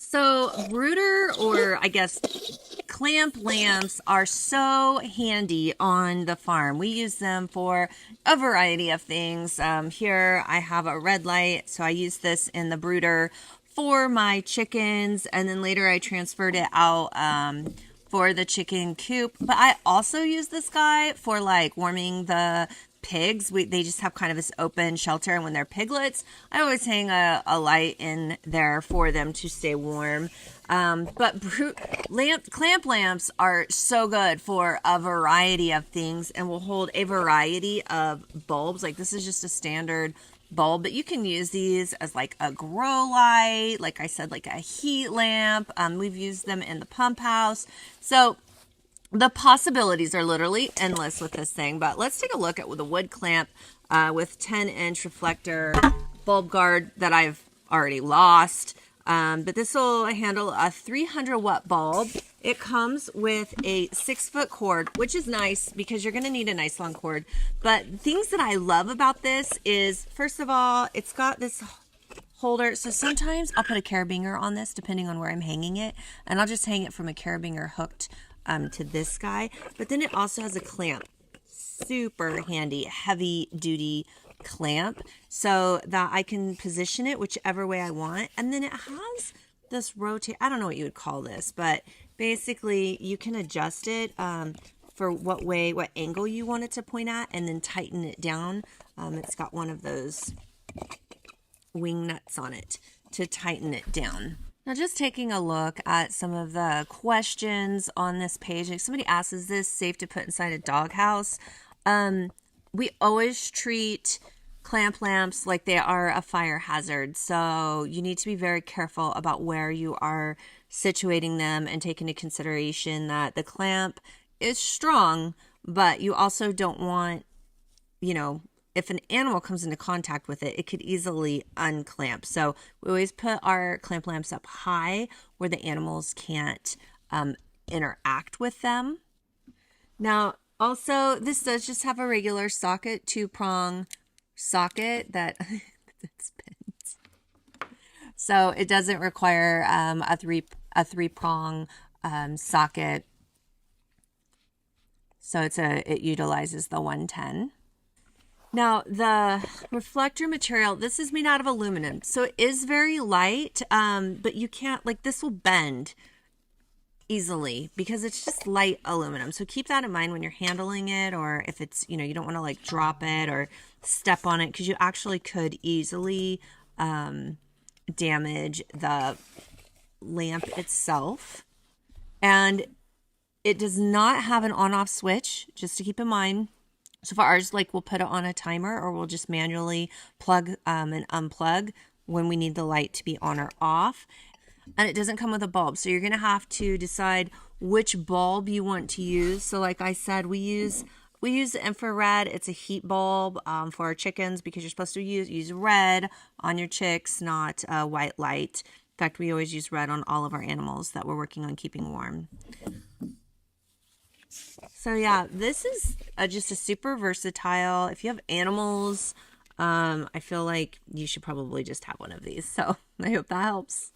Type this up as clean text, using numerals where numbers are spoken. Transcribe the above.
So brooder, or I guess clamp lamps, are so handy on the farm. We use them for a variety of things. Here I have a red light, so I use this in the brooder for my chickens, and then later I transferred it out for the chicken coop. But I also use this guy for like warming the pigs. They just have kind of this open shelter, and when they're piglets, I always hang a light in there for them to stay warm. But clamp lamps are so good for a variety of things and will hold a variety of bulbs. Like this is just a standard bulb, but you can use these as like a grow light, like I said, like a heat lamp. We've used them in the pump house. So the possibilities are literally endless with this thing. But let's take a look at the wood clamp with 10-inch reflector bulb guard that I've already lost. But this will handle a 300 watt bulb. It comes with a 6-foot cord, which is nice because you're going to need a nice long cord. But things that I love about this is, first of all, it's got this holder. So sometimes I'll put a carabiner on this depending on where I'm hanging it. And I'll just hang it from a carabiner hooked to this guy. But then it also has a clamp. Super handy, heavy duty clamp, so that I can position it whichever way I want. And then it has this I don't know what you would call this, but basically you can adjust it for what angle you want it to point at, and then tighten it down. It's got one of those wing nuts on it to tighten it down. Now, just taking a look at some of the questions on this page. Like somebody asks, is this safe to put inside a doghouse? We always treat clamp lamps like they are a fire hazard. So you need to be very careful about where you are situating them and take into consideration that the clamp is strong, but you also don't want, if an animal comes into contact with it, it could easily unclamp. So we always put our clamp lamps up high where the animals can't interact with them. Now, also, this does just have a regular socket, 2-prong socket that spins. So it doesn't require a three-prong socket. So it utilizes the 110. Now, the reflector material, this is made out of aluminum. So it is very light, but you can't, this will bend easily because it's just light aluminum. So keep that in mind when you're handling it, or if it's, you don't want to drop it or step on it, because you actually could easily damage the lamp itself. And it does not have an on-off switch, just to keep in mind. So for ours, we'll put it on a timer, or we'll just manually plug and unplug when we need the light to be on or off. And it doesn't come with a bulb, so you're going to have to decide which bulb you want to use. So like I said, we use the infrared. It's a heat bulb for our chickens, because you're supposed to use red on your chicks, not white light. In fact, we always use red on all of our animals that we're working on keeping warm. So yeah, this is just a super versatile. If you have animals, I feel like you should probably just have one of these. So I hope that helps.